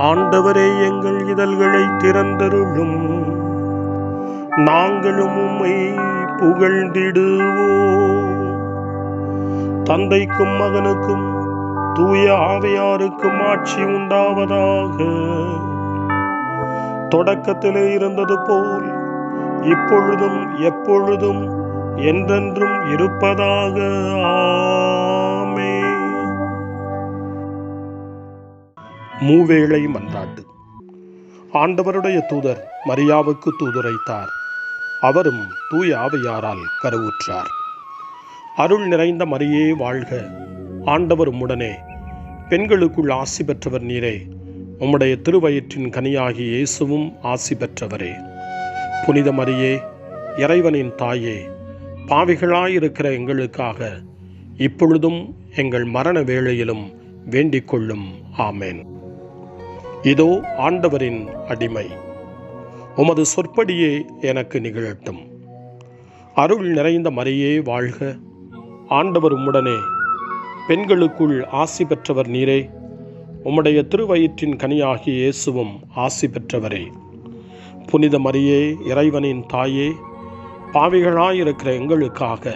ஆண்டவரே, எங்கள் இதழ்களை திறந்தருளும், நாங்களும் உம்மை புகழ்ந்திடுவோம். தந்தைக்கும் மகனுக்கும் தூய ஆவியாருக்கும் ஆட்சி உண்டாவதாக. தொடக்கத்திலே இருந்தது போல் இப்பொழுதும் எப்பொழுதும் என்றென்றும் இருப்பதாக. ஆமென். மூவேளை மன்றாட்டு. ஆண்டவருடைய தூதர் மரியாவுக்கு தூதுரைத்தார். அவரும் தூய ஆவியாரால் கருவுற்றார். அருள் நிறைந்த மரியே வாழ்க, ஆண்டவர் உம்முடனே, பெண்களுக்குள் ஆசி பெற்றவர் நீரே, உம்முடைய திருவயிற்றின் கனியாகி இயேசுவும் ஆசி பெற்றவரே. புனித மரியே, இறைவனின் தாயே, பாவிகளாயிருக்கிற எங்களுக்காக இப்பொழுதும் எங்கள் மரண வேளையிலும் வேண்டிக் கொள்ளும். ஆமென். இதோ ஆண்டவரின் அடிமை, உமது சொற்படியே எனக்கு நிகழட்டும். அருள் நிறைந்த மரியே வாழ்க, ஆண்டவர் உம்முடனே, பெண்களுக்குள் ஆசி பெற்றவர் நீரே, உம்முடைய திருவயிற்றின் கனியாகி இயேசுவும் ஆசி பெற்றவரே. புனித மரியே, இறைவனின் தாயே, பாவிகளாயிருக்கிற எங்களுக்காக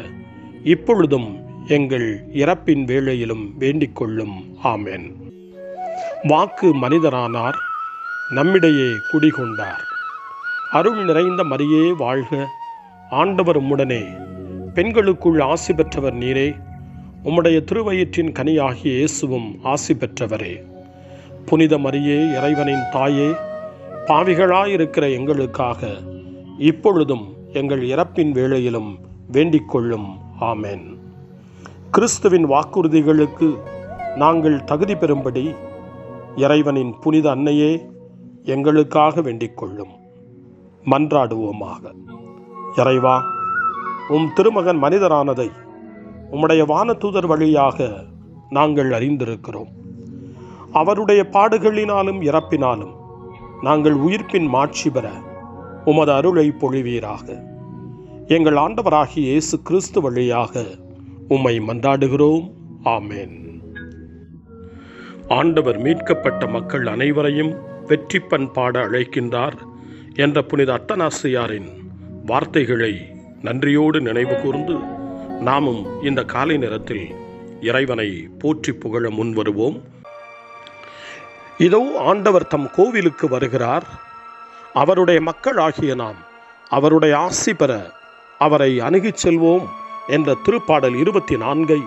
இப்பொழுதும் எங்கள் இறப்பின் வேளையிலும் வேண்டிக் கொள்ளும். ஆமென். வாக்கு மனிதரானார், நம்மிடையே குடிகொண்டார். அருள் நிறைந்த மரியே வாழ்க, ஆண்டவர் உம்முடனே, பெண்களுக்குள் ஆசி பெற்றவர் நீரே, உம்முடைய திருவயிற்றின் கனியாகிய இயேசுவும் ஆசி பெற்றவரே. புனித மரியே, இறைவனின் தாயே, பாவிகளாயிருக்கிற எங்களுக்காக இப்பொழுதும் எங்கள் இறப்பின் வேளையிலும் வேண்டிக் கொள்ளும். ஆமென். கிறிஸ்துவின் வாக்குறுதிகளுக்கு நாங்கள் தகுதி பெறும்படி இறைவனின் புனித அன்னையே, எங்களுக்காக வேண்டிக் கொள்ளும். மன்றாடுவோமாக. இறைவா, உம் திருமகன் மனிதரானதை உம்முடைய வானதூதர் வழியாக நாங்கள் அறிந்திருக்கிறோம். அவருடைய பாடுகளினாலும் இறப்பினாலும் நாங்கள் உயிர்ப்பின் மாட்சி பெற உமது அருளை பொழிவீராக. எங்கள் ஆண்டவராகிய இயேசு கிறிஸ்து வழியாக உம்மை மன்றாடுகிறோம். ஆமென். ஆண்டவர் மீட்கப்பட்ட மக்கள் அனைவரையும் வெற்றி பண் பாட அழைக்கின்றார் என்ற புனித அத்தனாசியாரின் வார்த்தைகளை நன்றியோடு நினைவு கூர்ந்து நாமும் இந்த காலை நேரத்தில் இறைவனை போற்றி புகழ முன்வருவோம். இதோ ஆண்டவர் தம் கோவிலுக்கு வருகிறார். அவருடைய மக்கள் ஆகிய நாம் அவருடைய ஆசி பெற அவரை அணுகிச் செல்வோம் என்ற திருப்பாடல் 24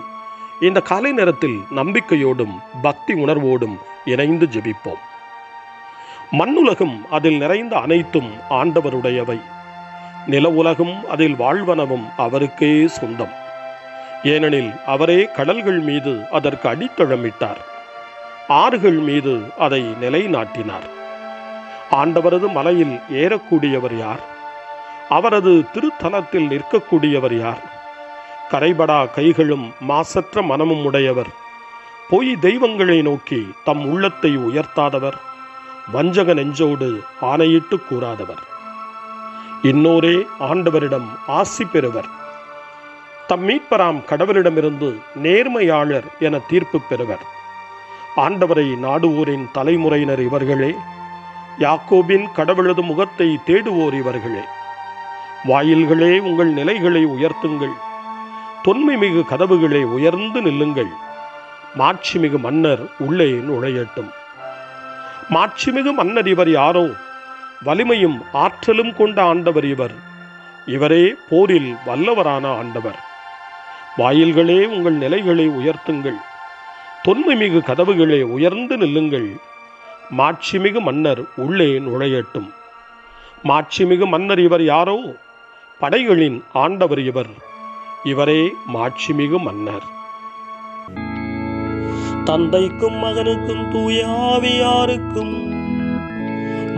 இந்த காலை நேரத்தில் நம்பிக்கையோடும் பக்தி உணர்வோடும் இணைந்து ஜெபிப்போம். மண்ணுலகும் அதில் நிறைந்த அனைத்தும் ஆண்டவருடையவை. நில உலகும் அதில் வாழ்வனவும் அவருக்கே சொந்தம். ஏனெனில் அவரே கடல்கள் மீது அதற்கு அடித்தளமிட்டார், ஆறுகள் மீது அதை நிலைநாட்டினார். ஆண்டவரது மலையில் ஏறக்கூடியவர் யார்? அவரது திருத்தலத்தில் நிற்கக்கூடியவர் யார்? கரைபடா கைகளும் மாசற்ற மனமும் உடையவர், பொய் தெய்வங்களை நோக்கி தம் உள்ளத்தை உயர்த்தாதவர், வஞ்சக நெஞ்சோடு ஆணையிட்டு கூறாதவர். இன்னோரே ஆண்டவரிடம் ஆசி பெறுவர். தம் மீட்பராம் கடவுளிடமிருந்து நேர்மையாளர் என தீர்ப்பு பெறுவர். ஆண்டவரை நாடுவோரின் தலைமுறையினர் இவர்களே, யாக்கோபின் கடவுளது முகத்தை தேடுவோர் இவர்களே. வாயில்களே, உங்கள் நிலைகளை உயர்த்துங்கள், தொன்மை மிகு கதவுகளை உயர்ந்து நில்லுங்கள். மாட்சிமிகு மன்னர் உள்ளே நுழையட்டும். மாட்சிமிகு மன்னர் இவர் யாரோ? வலிமையும் ஆற்றலும் கொண்ட ஆண்டவர் இவர். இவரே போரில் வல்லவரான ஆண்டவர். வாயில்களே, உங்கள் நிலைகளை உயர்த்துங்கள், தொன்மை மிகு கதவுகளை உயர்ந்து நில்லுங்கள். மாட்சிமிகு மன்னர் உள்ளே நுழையட்டும். மாட்சிமிகு மன்னர் இவர் யாரோ? படைகளின் ஆண்டவர் இவர். இவரே மாட்சிமிகு மன்னர். தந்தைக்கும் மகனுக்கும் தூய ஆவியாருக்கும்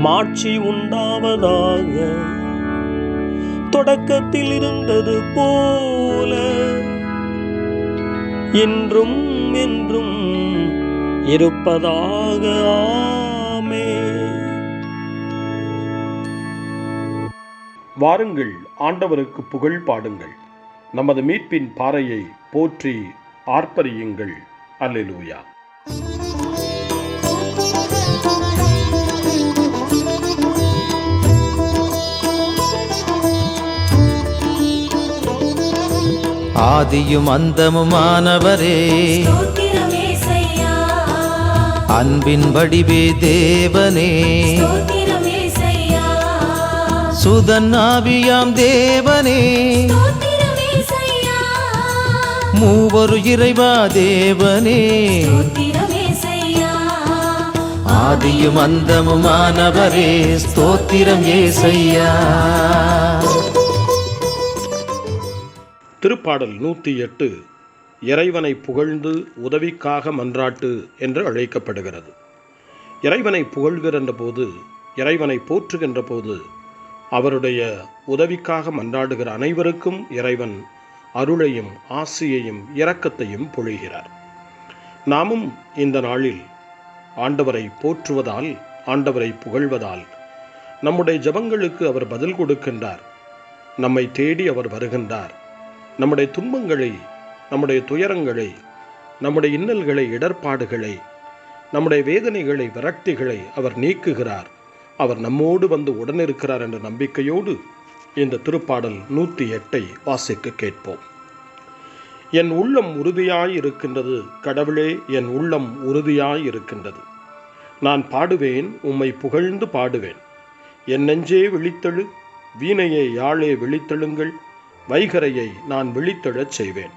மாட்சி உண்டாவதாக. தொடக்கத்தில் இருந்தது போல இன்றும் என்றும் இருப்பதாக. ஆமென். வாருங்கள், ஆண்டவருக்கு புகழ் பாடுங்கள். நமது மீட்பின் பாறையை போற்றி ஆர்ப்பரியுங்கள். அல்லேலூயா. ஆதியும் அந்தமுமானவரே, ஸ்தோத்திரம் ஏசையா. அன்பின் வடிவே தேவனே, ஸ்தோத்திரம் ஏசையா. சுதன் ஆவியாம் தேவனே, ஸ்தோத்திரம் ஏசையா. மூவரு இறைவா தேவனே, ஸ்தோத்திரம் ஏசையா. ஆதியும் அந்தமுமானவரே, ஸ்தோத்திரம் ஏசையா. திருப்பாடல் 108 இறைவனை புகழ்ந்து உதவிக்காக மன்றாட்டு என்று அழைக்கப்படுகிறது. இறைவனை புகழ்கின்ற போது, இறைவனை போற்றுகின்ற போது, அவருடைய உதவிக்காக மன்றாடுகிற அனைவருக்கும் இறைவன் அருளையும் ஆசியையும் இரக்கத்தையும் பொழிகிறார். நாமும் இந்த நாளில் ஆண்டவரை போற்றுவதால், ஆண்டவரை புகழ்வதால் நம்முடைய ஜெபங்களுக்கு அவர் பதில் கொடுக்கின்றார். நம்மை தேடி அவர் வருகின்றார். நம்முடைய துன்பங்களை, நம்முடைய துயரங்களை, நம்முடைய இன்னல்களை, இடர்பாடுகளை, நம்முடைய வேதனைகளை, விரக்திகளை அவர் நீக்குகிறார். அவர் நம்மோடு வந்து உடனிருக்கிறார் என்ற நம்பிக்கையோடு இந்த திருப்பாடல் 108 வாசிக்க கேட்போம். என் உள்ளம் உறுதியாய் இருக்கின்றது கடவுளே, என் உள்ளம் உறுதியாய் இருக்கின்றது. நான் பாடுவேன், உம்மை புகழ்ந்து பாடுவேன். என் நெஞ்சே விழித்தெழு, வீணையை யாழே விழித்தெழுங்கள், வைகரையை நான் விழித்தெழச் செய்வேன்.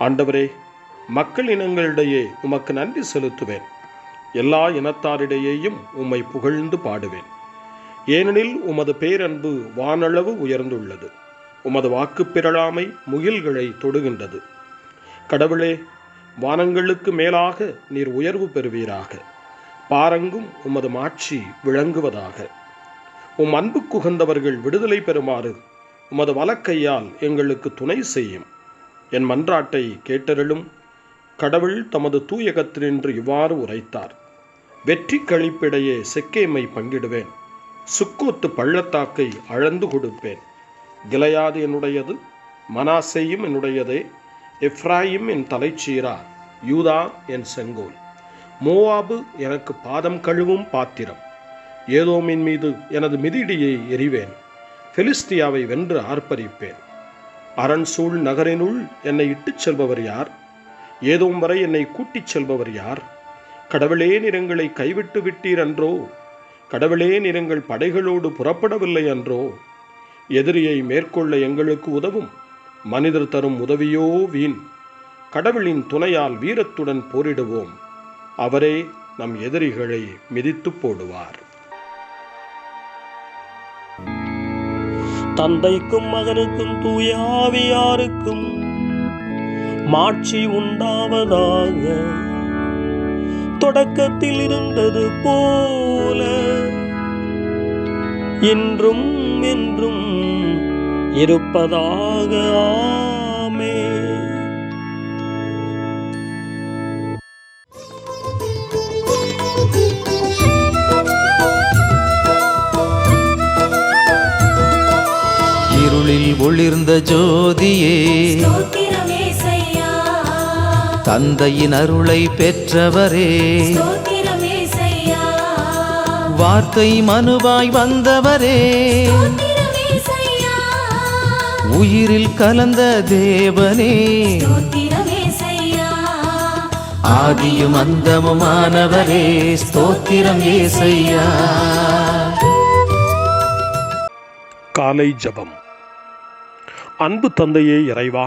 ஆண்டவரே, மக்கள் இனங்களிடையே உமக்கு நன்றி செலுத்துவேன். எல்லா இனத்தாரிடையேயும் உம்மை புகழ்ந்து பாடுவேன். ஏனெனில் உமது பேரன்பு வானளவு உயர்ந்துள்ளது. உமது வாக்கு பிறழாமை முகில்களை தொடுகின்றது. கடவுளே, வானங்களுக்கு மேலாக நீர் உயர்வு பெறுவீராக. பாரங்கும் உமது மாட்சி விளங்குவதாக. உம் அன்பு குகந்தவர்கள் விடுதலை பெறுமாறு உமது வலக்கையால் எங்களுக்கு துணை செய்யும். என் மன்றாட்டை கேட்டருளும். கடவுள் தமது தூயகத்தினின்று இவ்வாறு உரைத்தார். வெற்றி கழிப்பிடையே செக்கேமை பங்கிடுவேன். சுக்கோத்து பள்ளத்தாக்கை அளந்து கொடுப்பேன். கிளையாது என்னுடையது, மனாசேயும் என்னுடையதே. எப்ராயிம் என் தலைச்சீரா, யூதா என் செங்கோல். மோவாபு எனக்கு பாதம் கழுவும் பாத்திரம். ஏதோமின் மீது எனது மிதிடியை எறிவேன். பெலிஸ்தியாவை வென்று ஆர்ப்பரிப்பேன். அரண்சூழ் நகரினுள் என்னை இட்டுச் செல்பவர் யார்? ஏதோம் வரை என்னை கூட்டிச் செல்பவர் யார்? கடவுளே, நிறங்களை கைவிட்டு விட்டீர் அன்றோ? கடவுளே, நிறங்கள் படைகளோடு புறப்படவில்லை அன்றோ? எதிரியை மேற்கொள்ள எங்களுக்கு உதவும். மனிதர் தரும் உதவியோ வீண். கடவுளின் துணையால் வீரத்துடன் போரிடுவோம். அவரே நம் எதிரிகளை மிதித்து போடுவார். தந்தைக்கும் மகனுக்கும் தூய ஆவியாருக்கும் மாட்சி உண்டாவதாக. தொடக்கத்தில் இருந்தது போல இன்றும் என்றும் இருப்பதாக. ஆமென். இருளில் ஒளிர்ந்த ஜோதியே, ஸ்தோத்திரம் ஏசையா. தந்தையின் அருளை பெற்றவரே, ஸ்தோத்திரம் ஏசையா. வார்த்தை மனுவாய் வந்தவரே, ஸ்தோத்திரம் ஏசையா. உயிரில் கலந்த தேவனே, ஸ்தோத்திரம் ஏசையா. ஆதியும் அந்தமுமானவரே, ஸ்தோத்திரம் ஏசையா. காலை ஜெபம். அன்பு தந்தையே இறைவா,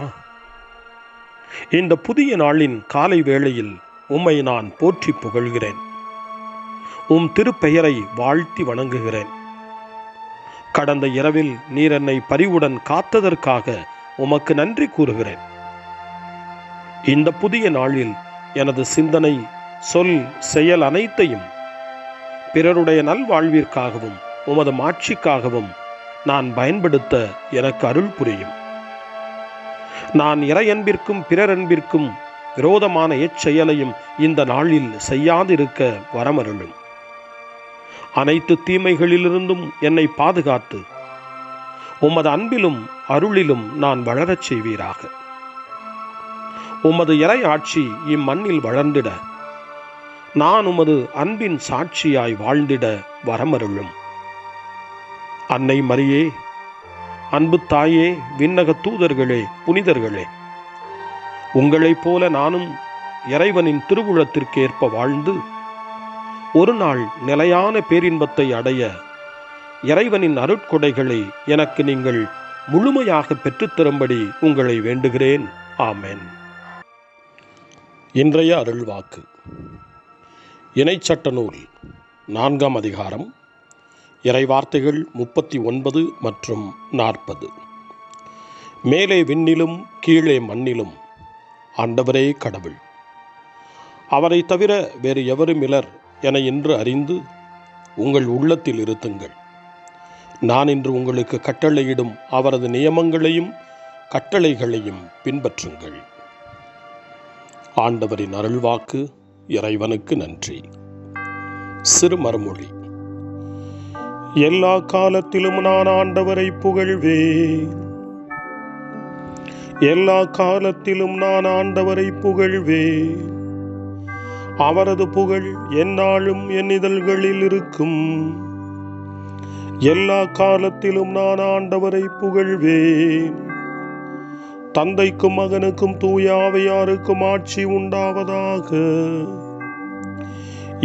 இந்த புதிய நாளின் காலை வேளையில் உம்மை நான் போற்றி புகழ்கிறேன். உம் திருப்பெயரை வாழ்த்தி வணங்குகிறேன். கடந்த இரவில் நீர் என்னை பரிவுடன் காத்ததற்காக உமக்கு நன்றி கூறுகிறேன். இந்த புதிய நாளில் எனது சிந்தனை, சொல், செயல் அனைத்தையும் பிறருடைய நல்வாழ்விற்காகவும் உமது மாட்சிக்காகவும் நான் பயன்படுத்த எனக்கு அருள் புரியும். நான் இறையன்பிற்கும் பிறரன்பிற்கும் விரோதமான எச்செயலையும் இந்த நாளில் செய்யாதிருக்க வரமருளும். அனைத்து தீமைகளிலிருந்தும் என்னை பாதுகாத்து உமது அன்பிலும் அருளிலும் நான் வளரச் செய்வீராக. உமது இறை ஆட்சி இம்மண்ணில் வளர்ந்திட, நான் உமது அன்பின் சாட்சியாய் வாழ்ந்திட வரமருளும். அன்னை மரியே, அன்பு தாயே, விண்ணக தூதர்களே, புனிதர்களே, உங்களைப் போல நானும் இறைவனின் திருவுளத்திற்கேற்ப வாழ்ந்து ஒரு நாள் நிலையான பேரின்பத்தை அடைய இறைவனின் அருட்கொடைகளை எனக்கு நீங்கள் முழுமையாக பெற்றுத்தரும்படி உங்களை வேண்டுகிறேன். ஆமென். இன்றைய அருள்வாக்கு இணைச்சட்ட நூல் 4ஆம் அதிகாரம் இறைவார்த்தைகள் 39 மற்றும் 40. மேலே விண்ணிலும் கீழே மண்ணிலும் ஆண்டவரே கடவுள், அவரை தவிர வேறு எவரும் இலர் என இன்று அறிந்து உங்கள் உள்ளத்தில் இருத்துங்கள். நான் இன்று உங்களுக்கு கட்டளையிடும் அவரது நியமங்களையும் கட்டளைகளையும் பின்பற்றுங்கள். ஆண்டவரின் அருள்வாக்கு. இறைவனுக்கு நன்றி. சிறுமறுமொழி. எல்லா காலத்திலும் நான் ஆண்டவரை புகழ்வேன். எல்லா காலத்திலும் நான் ஆண்டவரை புகழ்வேன். அவரது புகழ் எந்நாளும் என் இதழ்களில் இருக்கும். எல்லா காலத்திலும் நான் ஆண்டவரை புகழ்வேன். தந்தைக்கும் மகனுக்கும் தூய ஆவியாருக்கும் ஆட்சி உண்டாவதாக.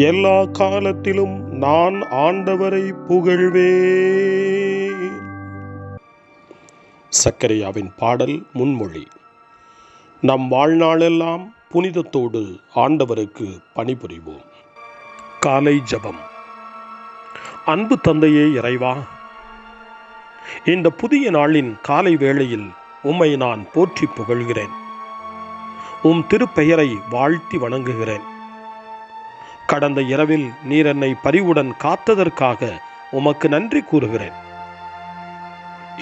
எல்லா காலத்திலும் நான் ஆண்டவரை புகழ்வேன். சக்கரையாவின் பாடல் முன்மொழி. நம் வாழ்நாளெல்லாம் புனிதத்தோடு ஆண்டவருக்கு பணிபுரிவோம். காலை ஜெபம். அன்பு தந்தையே இறைவா, இந்த புதிய நாளின் காலை வேளையில் உம்மை நான் போற்றி புகழ்கிறேன். உம் திருப்பெயரை வாழ்த்தி வணங்குகிறேன். கடந்த இரவில் நீர் என்னை பரிவுடன் காத்ததற்காக உமக்கு நன்றி கூறுகிறேன்.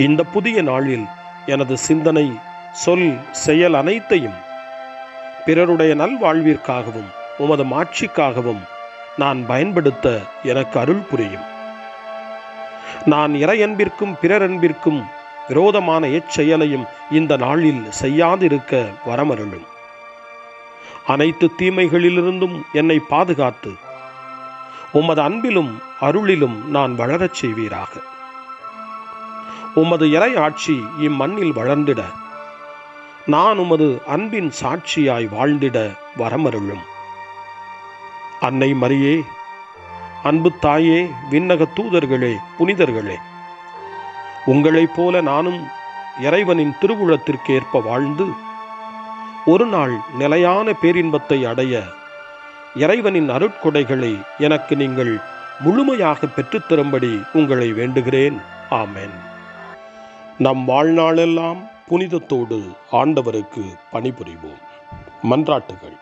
இந்த புதிய நாளில் எனது சிந்தனை, சொல், செயல் அனைத்தையும் பிறருடைய நல்வாழ்விற்காகவும் உமது மாட்சிக்காகவும் நான் பயன்படுத்த எனக்கு அருள் புரியும். நான் இறையன்பிற்கும் பிறரன்பிற்கும் விரோதமான எச்செயலையும் இந்த நாளில் செய்யாதிருக்க வரமருளும். அனைத்து தீமைகளிலிருந்தும் என்னை பாதுகாத்து உமது அன்பிலும் அருளிலும் நான் வளரச் செய்வீராக. உமது இறை ஆட்சி இம்மண்ணில் வளர்ந்திட நான் உமது அன்பின் சாட்சியாய் வாழ்ந்திட வரமருளும். அன்னை மரியே, அன்பு தாயே, விண்ணக தூதர்களே, புனிதர்களே, உங்களைப் போல நானும் இறைவனின் திருவுளத்திற்கேற்ப வாழ்ந்து ஒரு நாள் நிலையான பேரின்பத்தை அடைய இறைவனின் அருட்கொடைகளை எனக்கு நீங்கள் முழுமையாக பெற்றுத்தரும்படி உங்களை வேண்டுகிறேன். ஆமென். நம் வாழ்நாளெல்லாம் புனிதத்தோடு ஆண்டவருக்கு பணிபுரிவோம். மன்றாட்டுகள்.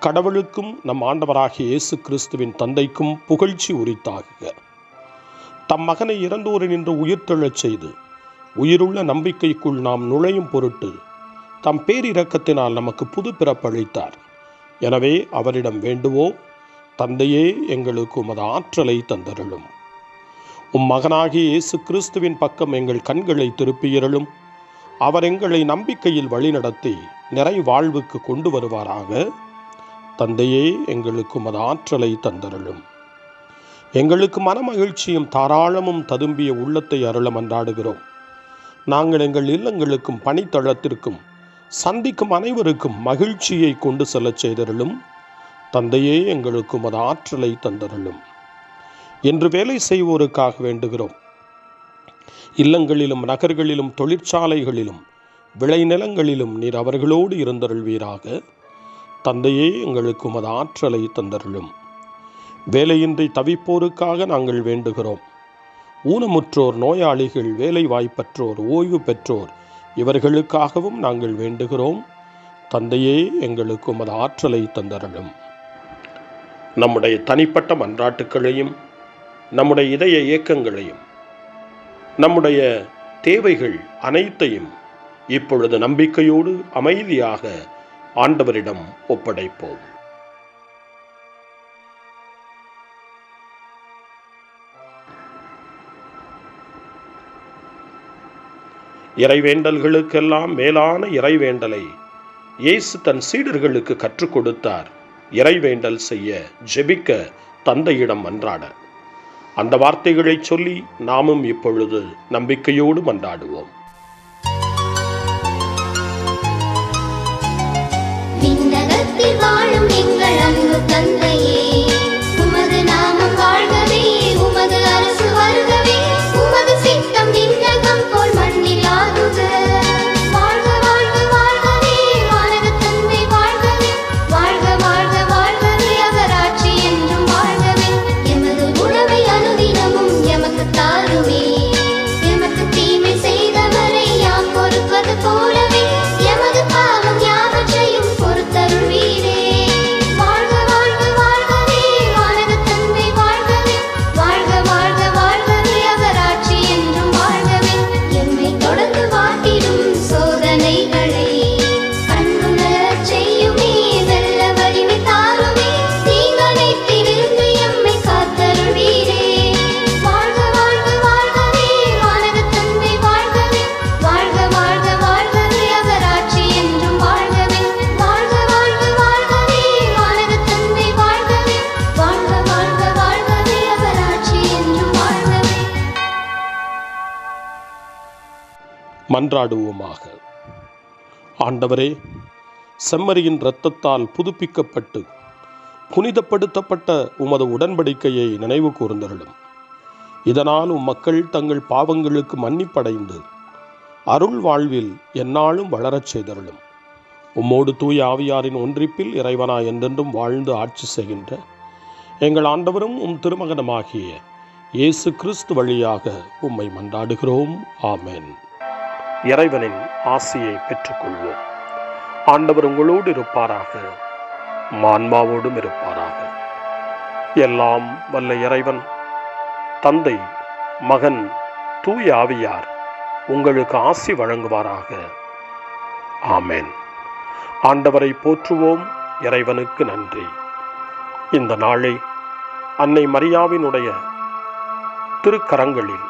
கடவுளுக்கும் நம் ஆண்டவராகிய இயேசு கிறிஸ்துவின் தந்தைக்கும் புகழ்ச்சி உரித்தாகுக. தம் மகனை இறந்தோரினின்று உயிர்த்தெழச் செய்து உயிருள்ள நம்பிக்கைக்குள் நாம் நுழையும் பொருட்டு தம் பேரிரக்கத்தினால் நமக்கு புது பிறப்பளித்தார். எனவே அவரிடம் வேண்டுவோம். தந்தையே, எங்களுக்கு உமது ஆற்றலை தந்தருளும். உம் மகனாகிய இயேசு கிறிஸ்துவின் பக்கம் எங்கள் கண்களை திருப்பியருளும். அவர் எங்களை நம்பிக்கையில் வழிநடத்தி நிறை வாழ்வுக்கு கொண்டு வருவாராக. தந்தையே, எங்களுக்கு உமது ஆற்றலை தந்தருளும். எங்களுக்கு மனமகிழ்ச்சியும் தாராளமும் ததும்பிய உள்ளத்தை அருள மன்றாடுகிறோம். நாங்கள் எங்கள் இல்லங்களுக்கும் பணித்தளத்திற்கும் சந்திக்கும் அனைவருக்கும் மகிழ்ச்சியை கொண்டு செல்லச் செய்தருளும். தந்தையே, எங்களுக்கு உமது ஆற்றலை தந்தருளும். என்று வேலை செய்வோருக்காக வேண்டுகிறோம். இல்லங்களிலும் நகர்களிலும் தொழிற்சாலைகளிலும் விளைநிலங்களிலும் நீர் அவர்களோடு இருந்தருள்வீராக. தந்தையே, எங்களுக்கு உமது ஆற்றலை தந்தருளும். வேலையின்றி தவிப்போருக்காக நாங்கள் வேண்டுகிறோம். ஊனமுற்றோர், நோயாளிகள், வேலை வாய்ப்பற்றோர், ஓய்வு பெற்றோர் இவர்களுக்காகவும் நாங்கள் வேண்டுகிறோம். தந்தையே, எங்களுக்கு உமது ஆற்றலை தந்தருளும். நம்முடைய தனிப்பட்ட மன்றாட்டுக்களையும் நம்முடைய இதய இயக்கங்களையும் நம்முடைய தேவைகள் அனைத்தையும் இப்பொழுது நம்பிக்கையோடு அமைதியாக ஆண்டவரிடம் ஒப்படைப்போம். இறைவேண்டல்களுக்கெல்லாம் மேலான இறைவேண்டலை இயேசு தன் சீடர்களுக்கு கற்றுக் கொடுத்தார். இறைவேண்டல் செய்ய, ஜெபிக்க, தந்தையிடம் மன்றாட. அந்த வார்த்தைகளை சொல்லி நாமும் இப்பொழுது நம்பிக்கையோடு மன்றாடுவோம். மன்றாடுவோமாக. ஆண்டவரே, செம்மறியின் இரத்தத்தால் புதுப்பிக்கப்பட்டு புனிதப்படுத்தப்பட்ட உமது உடன்படிக்கையை நினைவு கூர்ந்தருளும். இதனால் மக்கள் தங்கள் பாவங்களுக்கு மன்னிப்படைந்து அருள் வாழ்வில் எந்நாளும் வளரச் செய்தருளும். உம்மோடு தூய ஆவியாரின் ஒன்றிப்பில் இறைவனாய் என்றென்றும் வாழ்ந்து ஆட்சி செய்கின்ற எங்கள் ஆண்டவரும் திருமகனுமாகிய இயேசு கிறிஸ்து வழியாக உம்மை மன்றாடுகிறோம். ஆமென். இறைவனின் ஆசியை பெற்றுக்கொள்வோம். ஆண்டவர் உங்களோடு இருப்பாராக, ஆன்மாவோடும் இருப்பாராக. எல்லாம் வல்ல இறைவன் தந்தை, மகன், தூய ஆவியார் உங்களுக்கு ஆசி வழங்குவாராக. ஆமென். ஆண்டவரை போற்றுவோம். இறைவனுக்கு நன்றி. இந்த நாளை அன்னை மரியாவினுடைய திருக்கரங்களில்,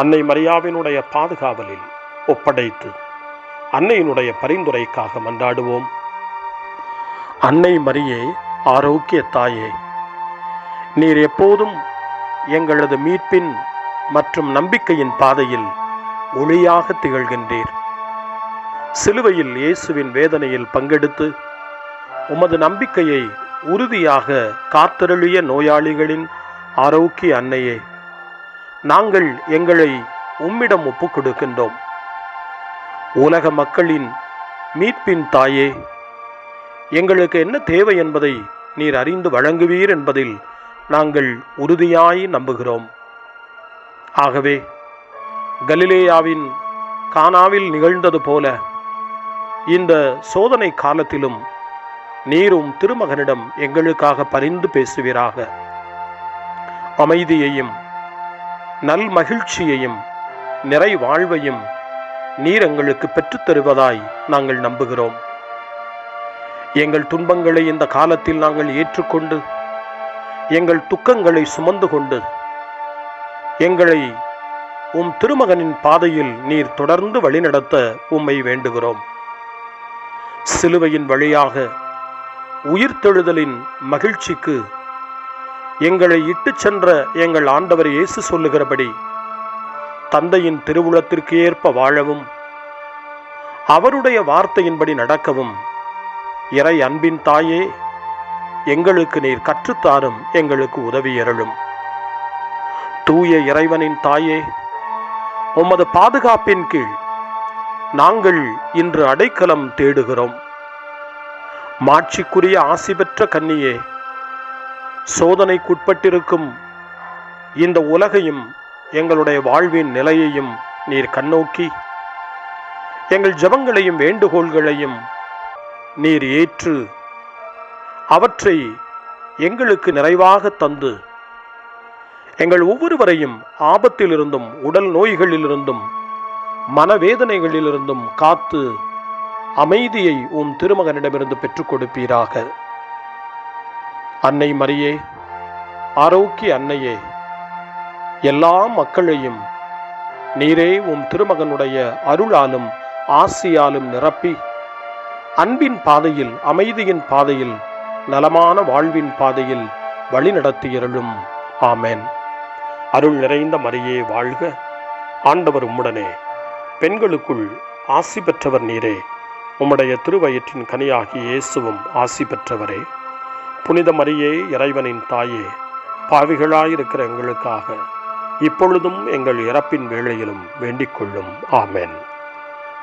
அன்னை மரியாவினுடைய பாதுகாவலில் ஒப்படைத்து அன்னையினுடைய பரிந்துரைக்காக மன்றாடுவோம். அன்னை மரியே, ஆரோக்கிய தாயே, நீர் எப்போதும் எங்களது மீட்பின் மற்றும் நம்பிக்கையின் பாதையில் ஒளியாக திகழ்கின்றீர். சிலுவையில் இயேசுவின் வேதனையில் பங்கெடுத்து உமது நம்பிக்கையை உறுதியாக காத்தருளிய நோயாளிகளின் ஆரோக்கிய அன்னையே, நாங்கள் எங்களை உம்மிடம் ஒப்புக் கொடுக்கின்றோம். உலக மக்களின் மீட்பின் தாயே, எங்களுக்கு என்ன தேவை என்பதை நீர் அறிந்து வழங்குவீர் என்பதில் நாங்கள் உறுதியாய் நம்புகிறோம். ஆகவே கலிலேயாவின் கானாவில் நிகழ்ந்தது போல இந்த சோதனை காலத்திலும் நீரும் திருமகனிடம் எங்களுக்காக பரிந்து பேசுவீராக. அமைதியையும் நல் மகிழ்ச்சியையும் நிறை வாழ்வையும் நீர் எங்களுக்கு பெற்றுத் தருவதாய் நாங்கள் நம்புகிறோம். எங்கள் துன்பங்களை இந்த காலத்தில் நாங்கள் ஏற்றுக்கொண்டு எங்கள் துக்கங்களை சுமந்து கொண்டு எங்களை திருமகனின் பாதையில் நீர் தொடர்ந்து வழிநடத்த உம்மை வேண்டுகிறோம். சிலுவையின் வழியாக உயிர்த்தெழுதலின் மகிழ்ச்சிக்கு எங்களை இட்டுச் சென்ற எங்கள் ஆண்டவர் இயேசு சொல்லுகிறபடி தந்தையின் திருவுளத்திற்கு ஏற்ப வாழவும் அவருடைய வார்த்தையின்படி நடக்கவும் இறை அன்பின் தாயே, எங்களுக்கு நீர் கற்றுத்தாரும், எங்களுக்கு உதவியருளும். தூய இறைவனின் தாயே, உமது பாதுகாப்பின் கீழ் நாங்கள் இன்று அடைக்கலம் தேடுகிறோம். மாட்சிக்குரிய ஆசி பெற்ற கன்னியே, சோதனைக்குட்பட்டிருக்கும் இந்த உலகையும் எங்களுடைய வாழ்வின் நிலையையும் நீர் கண்ணோக்கி எங்கள் ஜெபங்களையும் வேண்டுகோள்களையும் நீர் ஏற்று அவற்றை எங்களுக்கு நிறைவாக தந்து எங்கள் ஒவ்வொருவரையும் ஆபத்திலிருந்தும் உடல் நோய்களிலிருந்தும் மனவேதனைகளிலிருந்தும் காத்து அமைதியை திருமகனிடமிருந்து பெற்றுக் கொடுப்பீராக. அன்னை மரியே, ஆரோக்கிய அன்னையே, எல்லா மக்களையும் நீரே திருமகனுடைய அருளாலும் ஆசியாலும் நிரப்பி அன்பின் பாதையில், அமைதியின் பாதையில், நலமான வாழ்வின் பாதையில் வழிநடத்தியருளும். ஆமென். அருள் நிறைந்த மரியே வாழ்க, ஆண்டவர் உம்முடனே, பெண்களுக்குள் ஆசி பெற்றவர் நீரே, உம்முடைய திருவயிற்றின் கனியாகிய இயேசுவும் ஆசி பெற்றவரே. புனித மரியே, இறைவனின் தாயே, பாவிகளாயிருக்கிற எங்களுக்காக இப்பொழுதும் எங்கள் இறப்பின் வேளையிலும் வேண்டிக் கொள்ளும். ஆமென்.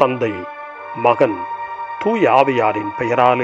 தந்தை, மகன், தூய ஆவியாரின் பெயராலே